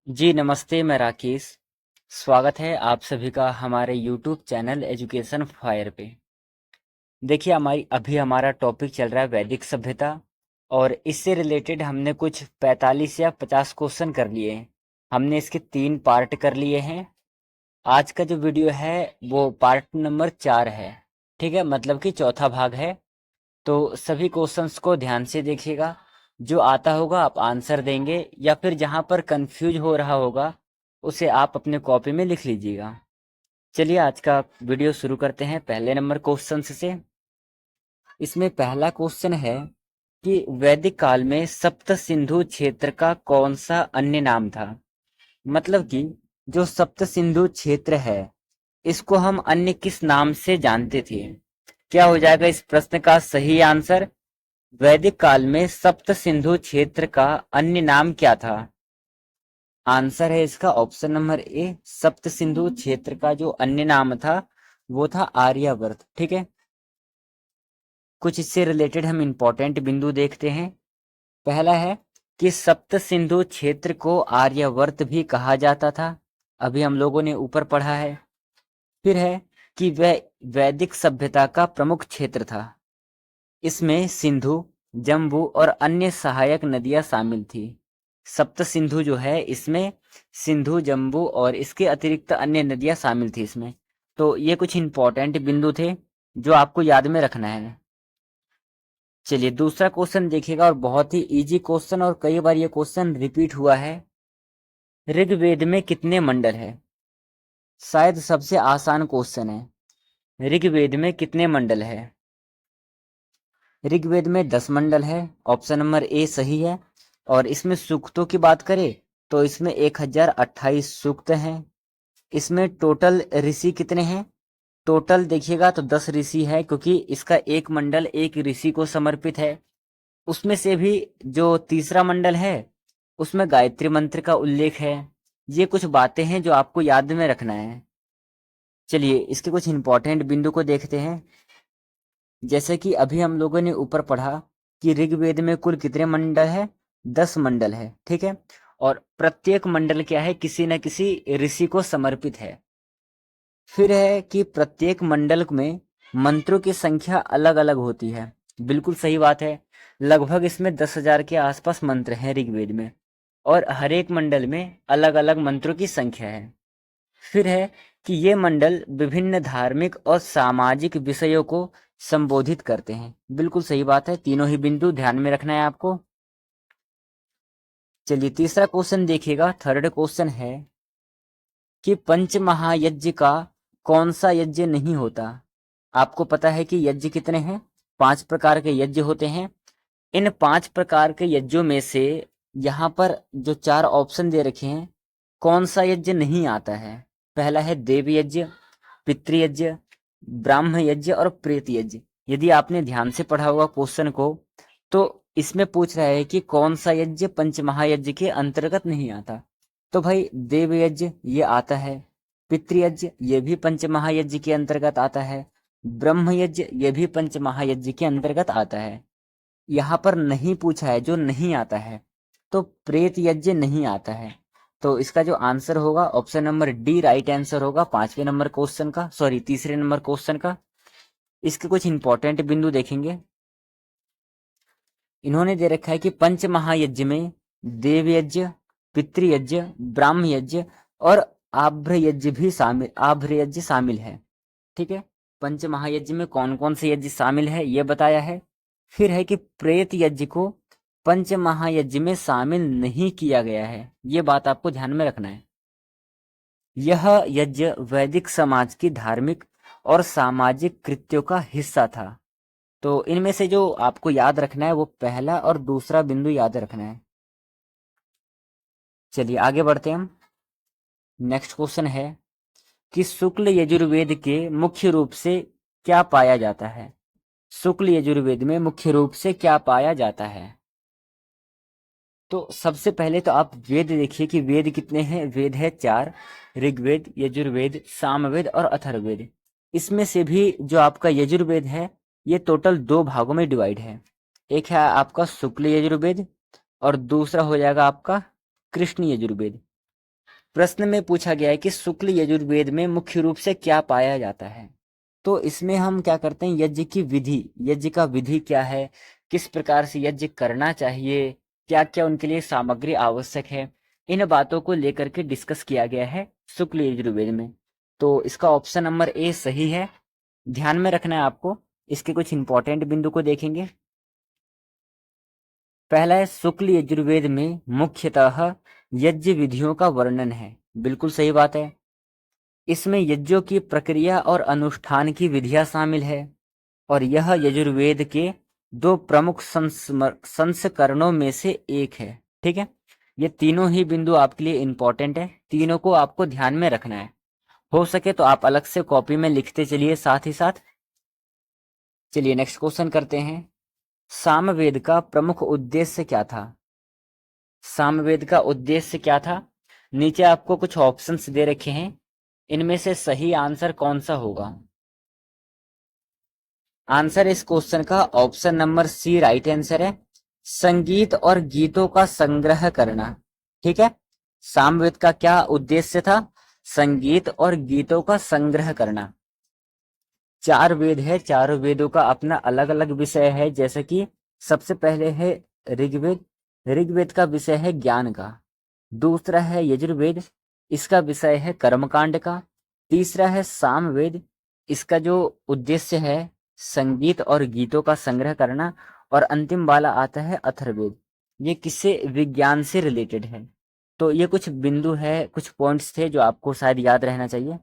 जी नमस्ते, मैं राकेश। स्वागत है आप सभी का हमारे YouTube चैनल एजुकेशन फायर पे। देखिए हमारा टॉपिक चल रहा है वैदिक सभ्यता, और इससे रिलेटेड हमने कुछ 45 या 50 क्वेश्चन कर लिए हैं। हमने इसके 3 पार्ट कर लिए हैं। आज का जो वीडियो है वो पार्ट नंबर 4 है। ठीक है, मतलब कि चौथा भाग है। तो सभी क्वेश्चंस को ध्यान से देखिएगा। जो आता होगा आप आंसर देंगे, या फिर जहां पर कंफ्यूज हो रहा होगा उसे आप अपने कॉपी में लिख लीजिएगा। चलिए आज का वीडियो शुरू करते हैं पहले नंबर क्वेश्चन से। इसमें पहला क्वेश्चन है कि वैदिक काल में सप्त सिंधु क्षेत्र का कौन सा अन्य नाम था। मतलब कि जो सप्त सिंधु क्षेत्र है इसको हम अन्य किस नाम से जानते थे। क्या हो जाएगा इस प्रश्न का सही आंसर? वैदिक काल में सप्त सिंधु क्षेत्र का अन्य नाम क्या था? आंसर है इसका ऑप्शन नंबर ए, सप्त सिंधु क्षेत्र का जो अन्य नाम था वो था आर्यावर्त। ठीक है, कुछ इससे रिलेटेड हम इंपॉर्टेंट बिंदु देखते हैं। पहला है कि सप्त सिंधु क्षेत्र को आर्यावर्त भी कहा जाता था, अभी हम लोगों ने ऊपर पढ़ा है। फिर है कि वह वैदिक सभ्यता का प्रमुख क्षेत्र था। इसमें सिंधु, जम्बू और अन्य सहायक नदियां शामिल थी। सप्त सिंधु जो है इसमें सिंधु, जम्बू और इसके अतिरिक्त अन्य नदियां शामिल थी इसमें। तो ये कुछ इंपॉर्टेंट बिंदु थे जो आपको याद में रखना है। चलिए दूसरा क्वेश्चन देखिएगा, और बहुत ही इजी क्वेश्चन, और कई बार ये क्वेश्चन रिपीट हुआ है। ऋग्वेद में कितने मंडल है? शायद सबसे आसान क्वेश्चन है। ऋग्वेद में कितने मंडल है? ऋग्वेद में 10 मंडल है, ऑप्शन नंबर ए सही है। और इसमें सूक्तों की बात करें तो इसमें 1028 सूक्त हैं। इसमें टोटल ऋषि कितने हैं? टोटल देखिएगा तो 10 ऋषि है, क्योंकि इसका एक मंडल एक ऋषि को समर्पित है। उसमें से भी जो तीसरा मंडल है उसमें गायत्री मंत्र का उल्लेख है। ये कुछ बातें हैं जो आपको याद में रखना है। चलिए इसके कुछ इंपॉर्टेंट बिंदु को देखते हैं। जैसे कि अभी हम लोगों ने ऊपर पढ़ा कि ऋग्वेद में कुल कितने मंडल है? 10 मंडल है। ठीक है, और प्रत्येक मंडल क्या है? किसी न किसी ऋषि को समर्पित है। फिर है कि प्रत्येक मंडल में मंत्रों की संख्या अलग अलग होती है। बिल्कुल सही बात है। लगभग इसमें 10,000 के आसपास मंत्र हैं ऋग्वेद में, और हर एक मंडल में अलग अलग मंत्रों की संख्या है। फिर है कि ये मंडल विभिन्न धार्मिक और सामाजिक विषयों को संबोधित करते हैं। बिल्कुल सही बात है, तीनों ही बिंदु ध्यान में रखना है आपको। चलिए तीसरा क्वेश्चन देखिएगा, थर्ड क्वेश्चन है कि पंच महायज्ञ का कौन सा यज्ञ नहीं होता। आपको पता है कि यज्ञ कितने हैं? 5 प्रकार के यज्ञ होते हैं। इन 5 प्रकार के यज्ञों में से यहाँ पर जो 4 ऑप्शन दे रखे हैं, कौन सा यज्ञ नहीं आता है? पहला है देव यज्ञ, पितृयज्ञ, ब्राह्म यज्ञ और प्रेत यज्ञ। यदि आपने ध्यान से पढ़ा होगा क्वेश्चन को, तो इसमें पूछ रहा है कि कौन सा यज्ञ पंच महायज्ञ के अंतर्गत नहीं आता। तो भाई देव यज्ञ ये आता है, पितृयज्ञ ये भी पंच महायज्ञ के अंतर्गत आता है, ब्रह्म यज्ञ ये भी पंच महायज्ञ के अंतर्गत आता है। यहाँ पर नहीं पूछा है जो नहीं आता है, तो प्रेत यज्ञ नहीं आता है। तो इसका जो आंसर होगा option number D right answer होगा पांचवें नंबर क्वेश्चन का, सॉरी तीसरे नंबर क्वेश्चन का। इसके कुछ इंपॉर्टेंट बिंदु देखेंगे। इन्होंने दे रखा है कि पंच महायज्ञ में देव यज्ञ, पितृयज्ञ, ब्राह्म यज्ञ और आभ्र यज्ञ शामिल है। ठीक है, पंच महायज्ञ में कौन कौन से यज्ञ शामिल है ये बताया है। फिर है कि प्रेत यज्ञ को पंच महायज्ञ में शामिल नहीं किया गया है, ये बात आपको ध्यान में रखना है। यह यज्ञ वैदिक समाज की धार्मिक और सामाजिक कृत्यों का हिस्सा था। तो इनमें से जो आपको याद रखना है वो पहला और दूसरा बिंदु याद रखना है। चलिए आगे बढ़ते हैं हम। नेक्स्ट क्वेश्चन है कि शुक्ल यजुर्वेद के मुख्य रूप से क्या पाया जाता है? शुक्ल यजुर्वेद में मुख्य रूप से क्या पाया जाता है? तो सबसे पहले तो आप वेद देखिए कि वेद कितने हैं। वेद है 4, ऋग्वेद, यजुर्वेद, सामवेद और अथर्ववेद। इसमें से भी जो आपका यजुर्वेद है ये टोटल 2 भागों में डिवाइड है। एक है आपका शुक्ल यजुर्वेद और दूसरा हो जाएगा आपका कृष्ण यजुर्वेद। प्रश्न में पूछा गया है कि शुक्ल यजुर्वेद में मुख्य रूप से क्या पाया जाता है। तो इसमें हम क्या करते हैं, यज्ञ की विधि, यज्ञ का विधि क्या है, किस प्रकार से यज्ञ करना चाहिए, क्या क्या उनके लिए सामग्री आवश्यक है, इन बातों को लेकर के डिस्कस किया गया है शुक्ल यजुर्वेद में। तो इसका ऑप्शन नंबर ए सही है। ध्यान में रखना है आपको। इसके कुछ इंपॉर्टेंट बिंदु को देखेंगे। पहला है, शुक्ल यजुर्वेद में मुख्यतः यज्ञ विधियों का वर्णन है। बिल्कुल सही बात है। इसमें यज्ञों की प्रक्रिया और अनुष्ठान की विधियां शामिल है और यह यजुर्वेद के दो प्रमुख संस्करणों में से एक है। ठीक है, ये तीनों ही बिंदु आपके लिए इंपॉर्टेंट है, तीनों को आपको ध्यान में रखना है। हो सके तो आप अलग से कॉपी में लिखते चलिए साथ ही साथ। चलिए नेक्स्ट क्वेश्चन करते हैं। सामवेद का प्रमुख उद्देश्य क्या था? सामवेद का उद्देश्य क्या था? नीचे आपको कुछ ऑप्शंस दे रखे हैं, इनमें से सही आंसर कौन सा होगा? आंसर इस क्वेश्चन का option number C right answer है, संगीत और गीतों का संग्रह करना। ठीक है, सामवेद का क्या उद्देश्य था? संगीत और गीतों का संग्रह करना। चार वेद है, चारों वेदों का अपना अलग अलग विषय है। जैसे कि सबसे पहले है ऋग्वेद, ऋग्वेद का विषय है ज्ञान का। दूसरा है यजुर्वेद, इसका विषय है कर्मकांड का। तीसरा है सामवेद, इसका जो उद्देश्य है संगीत और गीतों का संग्रह करना। और अंतिम वाला आता है अथर्ववेद, ये किससे? विज्ञान से रिलेटेड है। तो ये कुछ बिंदु है, कुछ पॉइंट्स थे जो आपको शायद याद रहना चाहिए।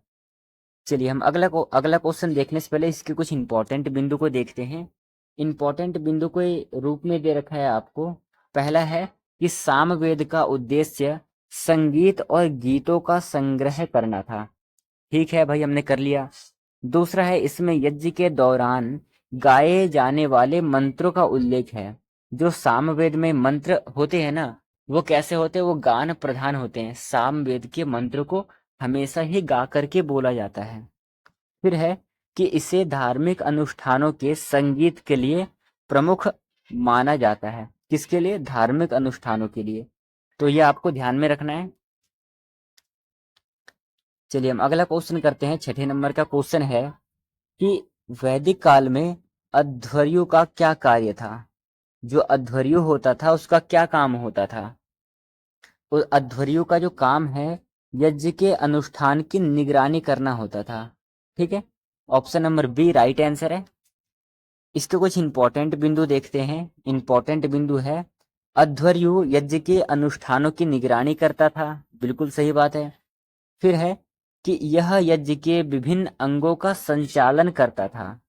चलिए हम अगला क्वेश्चन देखने से पहले इसके कुछ इंपॉर्टेंट बिंदु को देखते हैं। इंपॉर्टेंट बिंदु को रूप में दे रखा है आपको। पहला है कि सामवेद का उद्देश्य संगीत और गीतों का संग्रह करना था। ठीक है भाई, हमने कर लिया। दूसरा है, इसमें यज्ञ के दौरान गाए जाने वाले मंत्रों का उल्लेख है। जो सामवेद में मंत्र होते हैं ना, वो कैसे होते हैं? वो गान प्रधान होते हैं। सामवेद के मंत्र को हमेशा ही गा करके बोला जाता है। फिर है कि इसे धार्मिक अनुष्ठानों के संगीत के लिए प्रमुख माना जाता है। किसके लिए? धार्मिक अनुष्ठानों के लिए। तो ये आपको ध्यान में रखना है। चलिए हम अगला क्वेश्चन करते हैं। छठे नंबर का क्वेश्चन है कि वैदिक काल में अध्वर्यु का क्या कार्य था? जो अध्वर्यु होता था उसका क्या काम होता था? उस अध्वर्यु का जो काम है यज्ञ के अनुष्ठान की निगरानी करना होता था। ठीक है, option number B right answer है। इसके कुछ इंपॉर्टेंट बिंदु देखते हैं। इंपॉर्टेंट बिंदु है, अध्वर्यु यज्ञ के अनुष्ठानों की निगरानी करता था। बिल्कुल सही बात है। फिर है कि यह यज्ञ के विभिन्न अंगों का संचालन करता था।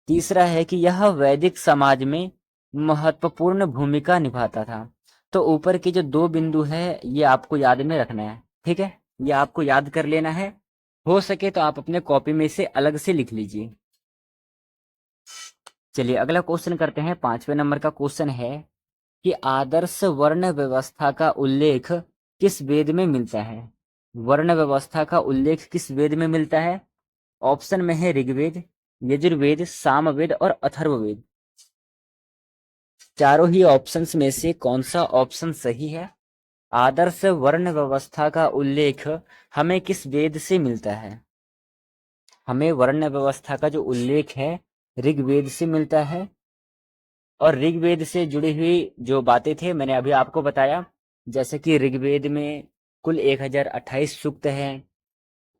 तीसरा है कि यह वैदिक समाज में महत्वपूर्ण भूमिका निभाता था। तो ऊपर के जो दो बिंदु है ये आपको याद में रखना है। ठीक है, ये आपको याद कर लेना है। हो सके तो आप अपने कॉपी में से अलग से लिख लीजिए। चलिए अगला क्वेश्चन करते हैं। 5वें नंबर का क्वेश्चन है कि आदर्श वर्ण व्यवस्था का उल्लेख किस वेद में मिलता है? वर्ण व्यवस्था का उल्लेख किस वेद में मिलता है? ऑप्शन में है ऋग्वेद, यजुर्वेद, सामवेद और अथर्ववेद। चारों ही ऑप्शंस में से कौन सा ऑप्शन सही है? आदर्श वर्ण व्यवस्था का उल्लेख हमें किस वेद से मिलता है? हमें वर्ण व्यवस्था का जो उल्लेख है ऋग्वेद से मिलता है। और ऋग्वेद से जुड़ी हुई जो बातें थे मैंने अभी आपको बताया। जैसे कि ऋग्वेद में कुल 1028 सूक्त हैं।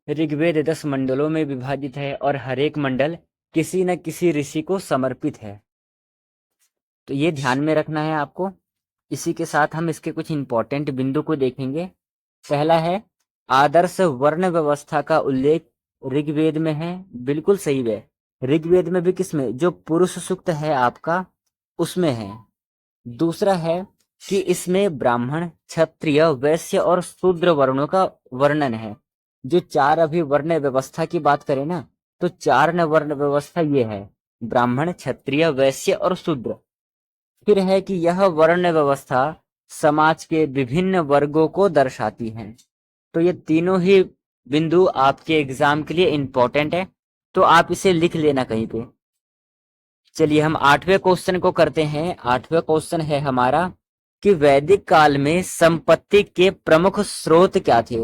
ऋग्वेद 10 मंडलों में विभाजित है और हर एक मंडल किसी न किसी ऋषि को समर्पित है। तो ये ध्यान में रखना है आपको। इसी के साथ हम इसके कुछ इंपॉर्टेंट बिंदु को देखेंगे। पहला है, आदर्श वर्ण व्यवस्था का उल्लेख ऋग्वेद में है। बिल्कुल सही है। ऋग्वेद में भी किसमें? जो पुरुष सूक्त है आपका उसमें है। दूसरा है कि इसमें ब्राह्मण, क्षत्रिय, वैश्य और शूद्र वर्णों का वर्णन है। जो चार अभी वर्ण व्यवस्था की बात करें ना, तो चार न वर्ण व्यवस्था ये है, ब्राह्मण, क्षत्रिय, वैश्य और शूद्र। फिर है कि यह वर्ण व्यवस्था समाज के विभिन्न वर्गों को दर्शाती है। तो ये तीनों ही बिंदु आपके एग्जाम के लिए इंपॉर्टेंट है, तो आप इसे लिख लेना कहीं पे। चलिए हम 8वें क्वेश्चन को करते हैं। 8वां क्वेश्चन है हमारा कि वैदिक काल में संपत्ति के प्रमुख स्रोत क्या थे।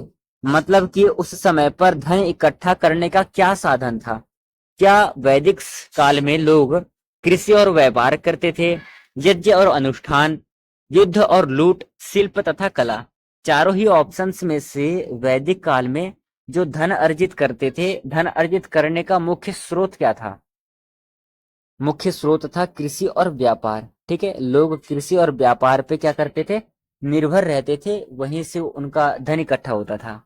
मतलब कि उस समय पर धन इकट्ठा करने का क्या साधन था। क्या वैदिक काल में लोग कृषि और व्यापार करते थे, यज्ञ और अनुष्ठान, युद्ध और लूट, शिल्प तथा कला। चारों ही ऑप्शंस में से वैदिक काल में जो धन अर्जित करते थे, धन अर्जित करने का मुख्य स्रोत क्या था। मुख्य स्रोत था कृषि और व्यापार। ठीक है, लोग कृषि और व्यापार पे क्या करते थे, निर्भर रहते थे, वहीं से उनका धन इकट्ठा होता था।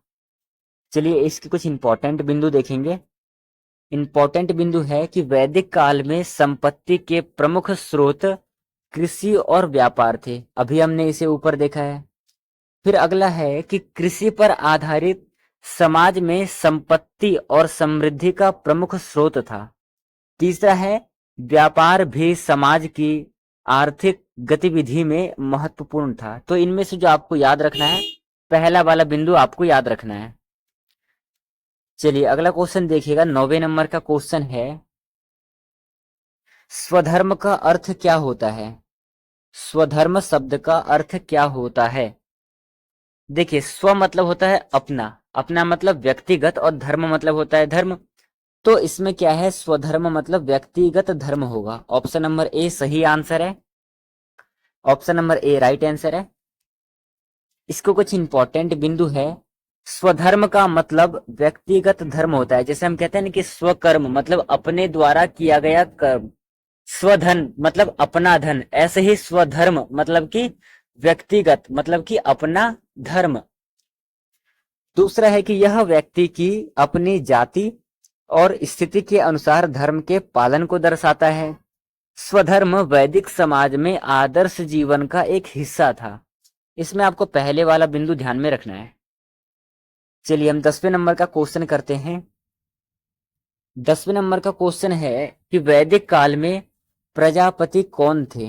चलिए इसके कुछ इंपॉर्टेंट बिंदु देखेंगे। इंपॉर्टेंट बिंदु है कि वैदिक काल में संपत्ति के प्रमुख स्रोत कृषि और व्यापार थे। अभी हमने इसे ऊपर देखा है। फिर अगला है कि कृषि पर आधारित समाज में संपत्ति और समृद्धि का प्रमुख स्रोत था। तीसरा है व्यापार भी समाज की आर्थिक गतिविधि में महत्वपूर्ण था। तो इनमें से जो आपको याद रखना है, पहला वाला बिंदु आपको याद रखना है। चलिए अगला क्वेश्चन देखिएगा, 9वें नंबर का क्वेश्चन है, स्वधर्म का अर्थ क्या होता है। स्वधर्म शब्द का अर्थ क्या होता है। देखिए स्व मतलब होता है अपना, अपना मतलब व्यक्तिगत, और धर्म मतलब होता है धर्म। तो इसमें क्या है, स्वधर्म मतलब व्यक्तिगत धर्म होगा। ऑप्शन नंबर ए सही आंसर है। Option number A right answer है। इसको कुछ इंपॉर्टेंट बिंदु है। स्वधर्म का मतलब व्यक्तिगत धर्म होता है। जैसे हम कहते हैं ना कि स्वकर्म मतलब अपने द्वारा किया गया कर्म, स्वधन मतलब अपना धन, ऐसे ही स्वधर्म मतलब कि व्यक्तिगत मतलब कि अपना धर्म। दूसरा है कि यह व्यक्ति की अपनी जाति और स्थिति के अनुसार धर्म के पालन को दर्शाता है। स्वधर्म वैदिक समाज में आदर्श जीवन का एक हिस्सा था। इसमें आपको पहले वाला बिंदु ध्यान में रखना है। चलिए हम 10वें नंबर का क्वेश्चन करते हैं। 10वें नंबर का क्वेश्चन है कि वैदिक काल में प्रजापति कौन थे।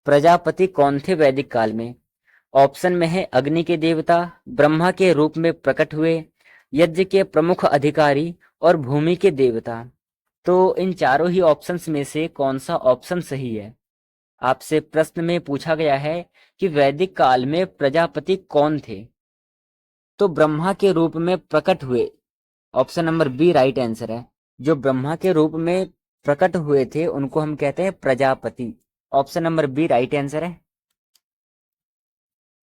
प्रजापति कौन थे वैदिक काल में। ऑप्शन में है अग्नि के देवता, ब्रह्मा के रूप में प्रकट हुए, यज्ञ के प्रमुख अधिकारी और भूमि के देवता। तो इन चारों ही ऑप्शंस में से कौन सा ऑप्शन सही है। आपसे प्रश्न में पूछा गया है कि वैदिक काल में प्रजापति कौन थे। तो ब्रह्मा के रूप में प्रकट हुए, option number B right answer है। जो ब्रह्मा के रूप में प्रकट हुए थे उनको हम कहते हैं प्रजापति। Option number B right answer है।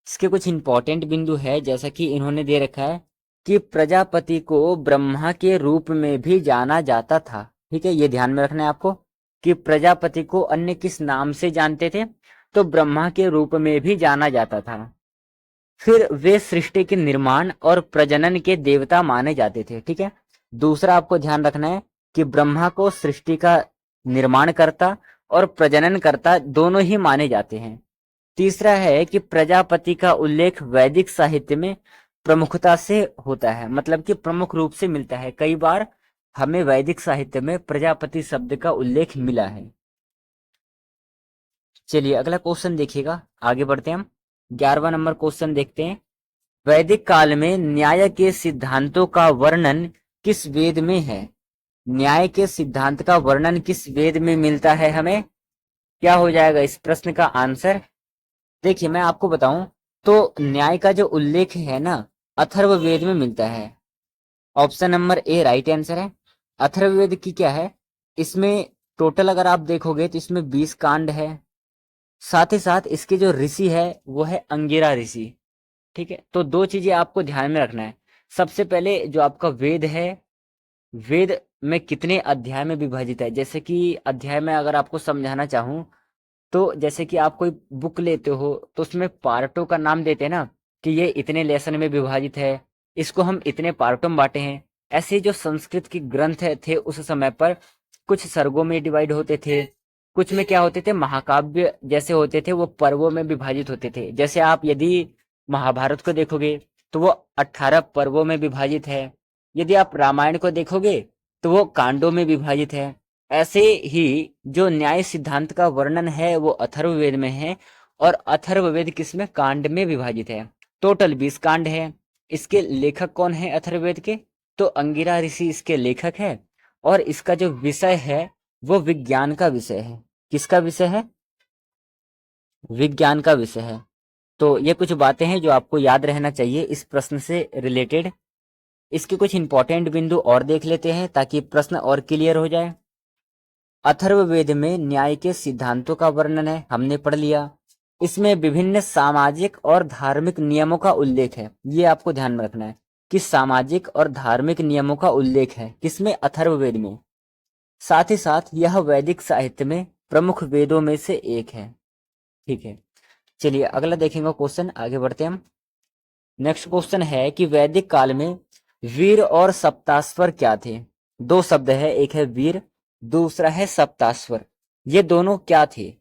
इसके कुछ इंपॉर्टेंट बिंदु है, जैसा कि इन्होंने दे रखा है कि प्रजापति को ब्रह्मा के रूप में भी जाना जाता था। ठीक है, ये ध्यान में रखना है आपको कि प्रजापति को अन्य किस नाम से जानते थे, तो ब्रह्मा के रूप में भी जाना जाता था। फिर वे सृष्टि के निर्माण और प्रजनन के देवता माने जाते थे। ठीक है, दूसरा आपको ध्यान रखना है कि ब्रह्मा को सृष्टि का निर्माण करता और प्रजनन करता दोनों ही माने जाते हैं। तीसरा है कि प्रजापति का उल्लेख वैदिक साहित्य में प्रमुखता से होता है, मतलब कि प्रमुख रूप से मिलता है। कई बार हमें वैदिक साहित्य में प्रजापति शब्द का उल्लेख मिला है। चलिए अगला क्वेश्चन देखिएगा, आगे बढ़ते हैं हम। 11वां नंबर क्वेश्चन देखते हैं। वैदिक काल में न्याय के सिद्धांतों का वर्णन किस वेद में है। न्याय के सिद्धांत का वर्णन किस वेद में मिलता है हमें। क्या हो जाएगा इस प्रश्न का आंसर। देखिए मैं आपको बताऊं तो न्याय का जो उल्लेख है ना, अथर्ववेद में मिलता है। Option number A right answer है। अथर्ववेद की क्या है, इसमें टोटल अगर आप देखोगे तो इसमें 20 कांड है। साथ ही साथ इसके जो ऋषि है वो है अंगिरा ऋषि। ठीक है, तो दो चीजें आपको ध्यान में रखना है। सबसे पहले जो आपका वेद है, वेद में कितने अध्याय में विभाजित है। जैसे कि अध्याय में अगर आपको समझाना चाहूं तो जैसे कि आप कोई बुक लेते हो तो उसमें पार्टों का नाम देते हैं ना, कि ये इतने लेसन में विभाजित है, इसको हम इतने पार्टों में बांटे हैं। ऐसे जो संस्कृत की ग्रंथ थे उस समय पर कुछ सर्गों में डिवाइड होते थे, कुछ में क्या होते थे महाकाव्य जैसे होते थे, वो पर्वों में विभाजित होते थे। जैसे आप यदि महाभारत को देखोगे तो वो 18 पर्वों में विभाजित है। यदि आप रामायण को देखोगे तो वो कांडों में विभाजित है। ऐसे ही जो न्याय सिद्धांत का वर्णन है वो अथर्ववेद में है, और अथर्ववेद किसमें, कांड में विभाजित है। टोटल 20 कांड है। इसके लेखक कौन है अथर्ववेद के, तो अंगिरा ऋषि इसके लेखक है। और इसका जो विषय है वो विज्ञान का विषय है। किसका विषय है, विज्ञान का विषय है। तो ये कुछ बातें हैं जो आपको याद रहना चाहिए इस प्रश्न से रिलेटेड। इसके कुछ इंपॉर्टेंट बिंदु और देख लेते हैं ताकि प्रश्न और क्लियर हो जाए। अथर्ववेद में न्याय के सिद्धांतों का वर्णन है, हमने पढ़ लिया। इसमें विभिन्न सामाजिक और धार्मिक नियमों का उल्लेख है, ये आपको ध्यान में रखना है कि सामाजिक और धार्मिक नियमों का उल्लेख है किसमें, अथर्ववेद में। साथ ही साथ यह वैदिक साहित्य में प्रमुख वेदों में से एक है। ठीक है, चलिए अगला देखेंगे क्वेश्चन, आगे बढ़ते हैं हम। नेक्स्ट क्वेश्चन है कि वैदिक काल में वीर और सप्तास्वर क्या थे। दो शब्द है, एक है वीर, दूसरा है सप्तास्वर। ये दोनों क्या थे?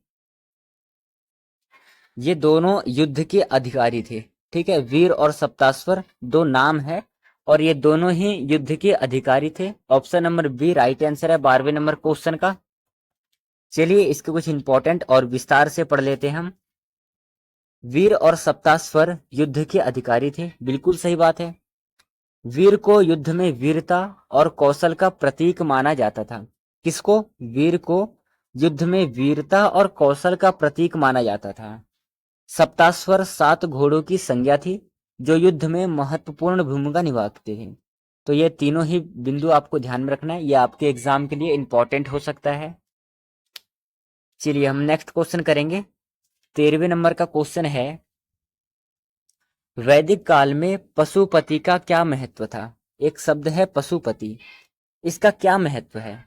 ये दोनों युद्ध के अधिकारी थे। ठीक है, वीर और सप्तास्वर दो नाम है और ये दोनों ही युद्ध के अधिकारी थे। Option number B right answer है 12वें नंबर क्वेश्चन का। चलिए इसके कुछ इंपॉर्टेंट और विस्तार से पढ़ लेते हैं हम। वीर और सप्तास्वर युद्ध के अधिकारी थे, बिल्कुल सही बात है। वीर को युद्ध में वीरता और कौशल का प्रतीक माना जाता था। किसको? वीर को युद्ध में वीरता और कौशल का प्रतीक माना जाता था। सप्तास्वर 7 घोड़ों की संज्ञा थी जो युद्ध में महत्वपूर्ण भूमिका निभाते थे। तो ये तीनों ही बिंदु आपको ध्यान में रखना है, ये आपके एग्जाम के लिए इंपॉर्टेंट हो सकता है। चलिए हम नेक्स्ट क्वेश्चन करेंगे। 13वें नंबर का क्वेश्चन है, वैदिक काल में पशुपति का क्या महत्व था। एक शब्द है पशुपति, इसका क्या महत्व है?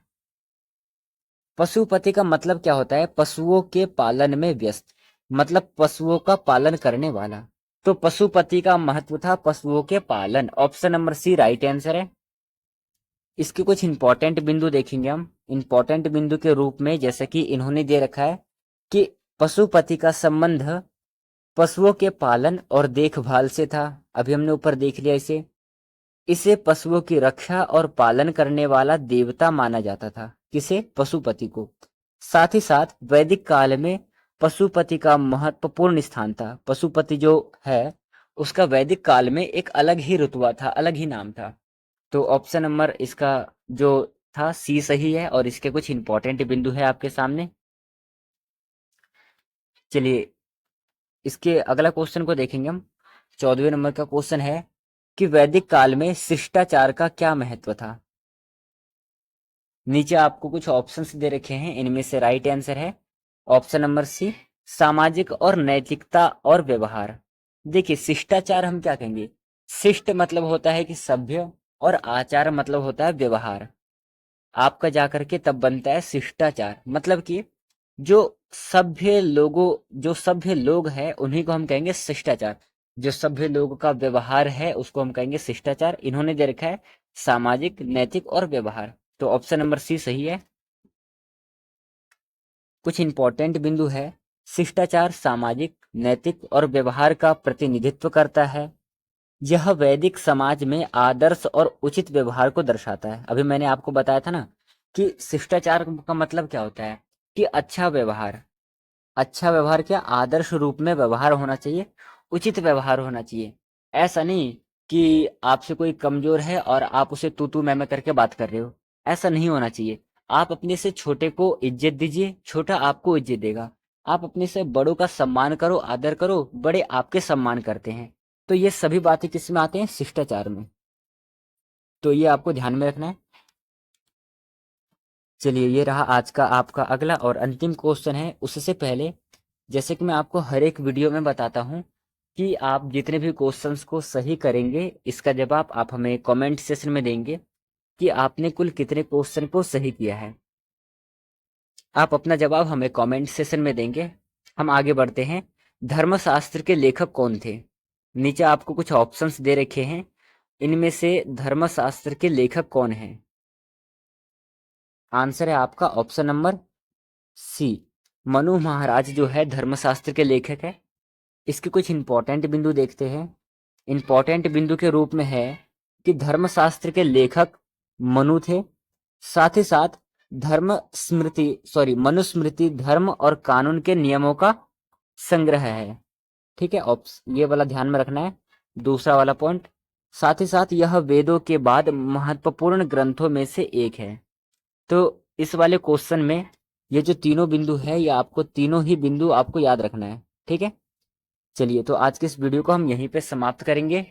पशुपति का मतलब क्या होता है? पशुओं के पालन में व्यस्त, मतलब पशुओं का पालन करने वाला। तो पशुपति का महत्व था पशुओं के पालन। Option number C right answer है। इसके कुछ इंपॉर्टेंट बिंदु देखेंगे हम। इंपॉर्टेंट बिंदु के रूप में जैसे कि इन्होंने दे रखा है कि पशुपति का संबंध पशुओं के पालन और देखभाल से था। अभी हमने ऊपर देख लिया इसे। इसे पशुओं की रक्षा और पालन करने वाला देवता माना जाता था। किसे? पशुपति को। साथ ही साथ वैदिक काल में पशुपति का महत्वपूर्ण स्थान था। पशुपति जो है उसका वैदिक काल में एक अलग ही रुतबा था, अलग ही नाम था। तो ऑप्शन नंबर इसका जो था सी सही है और इसके कुछ इंपॉर्टेंट बिंदु है आपके सामने। चलिए इसके अगला क्वेश्चन को देखेंगे हम। 14वें नंबर का क्वेश्चन है कि वैदिक काल में शिष्टाचार का क्या महत्व था। नीचे आपको कुछ ऑप्शंस दे रखे हैं, इनमें से राइट आंसर है ऑप्शन नंबर सी, सामाजिक और नैतिकता और व्यवहार। देखिए शिष्टाचार हम क्या कहेंगे? शिष्ट मतलब होता है कि सभ्य और आचार मतलब होता है व्यवहार। आपका जाकर के तब बनता है शिष्टाचार, मतलब कि जो जो सभ्य लोग हैं उन्हीं को हम कहेंगे शिष्टाचार। जो सभ्य लोगों का व्यवहार है उसको हम कहेंगे शिष्टाचार। इन्होंने दे रखा है सामाजिक, नैतिक और व्यवहार। तो ऑप्शन नंबर सी सही है। कुछ इंपॉर्टेंट बिंदु है। शिष्टाचार सामाजिक, नैतिक और व्यवहार का प्रतिनिधित्व करता है। यह वैदिक समाज में आदर्श और उचित व्यवहार को दर्शाता है। अभी मैंने आपको बताया था ना कि शिष्टाचार का मतलब क्या होता है कि अच्छा व्यवहार। अच्छा व्यवहार क्या? आदर्श रूप में व्यवहार होना चाहिए, उचित व्यवहार होना चाहिए। ऐसा नहीं कि आपसे कोई कमजोर है और आप उसे तू तू मैं करके बात कर रहे हो, ऐसा नहीं होना चाहिए। आप अपने से छोटे को इज्जत दीजिए, छोटा आपको इज्जत देगा। आप अपने से बड़ों का सम्मान करो, आदर करो, बड़े आपके सम्मान करते हैं। तो ये सभी बातें किस में आते हैं? शिष्टाचार में। तो ये आपको ध्यान में रखना है। चलिए ये रहा आज का आपका अगला और अंतिम क्वेश्चन है। उससे पहले जैसे कि मैं आपको हर एक वीडियो में बताता हूं कि आप जितने भी क्वेश्चंस को सही करेंगे इसका जवाब आप हमें कमेंट सेक्शन में देंगे कि आपने कुल कितने क्वेश्चन को सही किया है। आप अपना जवाब हमें कमेंट सेक्शन में देंगे। हम आगे बढ़ते हैं। धर्मशास्त्र के लेखक कौन थे? नीचे आपको कुछ ऑप्शंस दे रखे हैं, इनमें से धर्मशास्त्र के लेखक कौन हैं? आंसर है आपका ऑप्शन नंबर सी, मनु महाराज जो है धर्मशास्त्र के लेखक है। इसके कुछ इंपॉर्टेंट बिंदु देखते हैं। इंपॉर्टेंट बिंदु के रूप में है कि धर्मशास्त्र के लेखक मनु थे। साथ ही साथ मनुस्मृति धर्म और कानून के नियमों का संग्रह है। ठीक है, ये वाला ध्यान में रखना है, दूसरा वाला पॉइंट। साथ ही साथ यह वेदों के बाद महत्वपूर्ण ग्रंथों में से एक है। तो इस वाले क्वेश्चन में ये जो तीनों बिंदु है, ये आपको तीनों ही बिंदु आपको याद रखना है। ठीक है, चलिए तो आज की इस वीडियो को हम यहीं पे समाप्त करेंगे।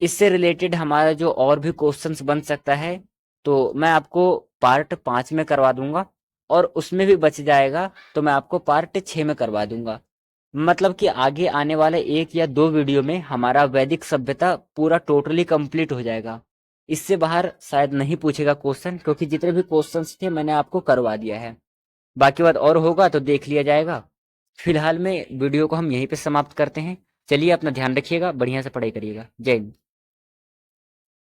इससे रिलेटेड हमारा जो और भी क्वेश्चंस बन सकता है तो मैं आपको पार्ट 5 में करवा दूंगा, और उसमें भी बच जाएगा तो मैं आपको पार्ट 6 में करवा दूंगा। मतलब कि आगे आने वाले 1 या 2 वीडियो में हमारा वैदिक सभ्यता पूरा टोटली कंप्लीट हो जाएगा। इससे बाहर शायद नहीं पूछेगा क्वेश्चन, क्योंकि जितने भी क्वेश्चंस थे मैंने आपको करवा दिया है। बाकी बात और होगा तो देख लिया जाएगा। फिलहाल में वीडियो को हम यहीं पे समाप्त करते हैं। चलिए अपना ध्यान रखिएगा, बढ़िया से पढ़ाई करिएगा। जय हिंद।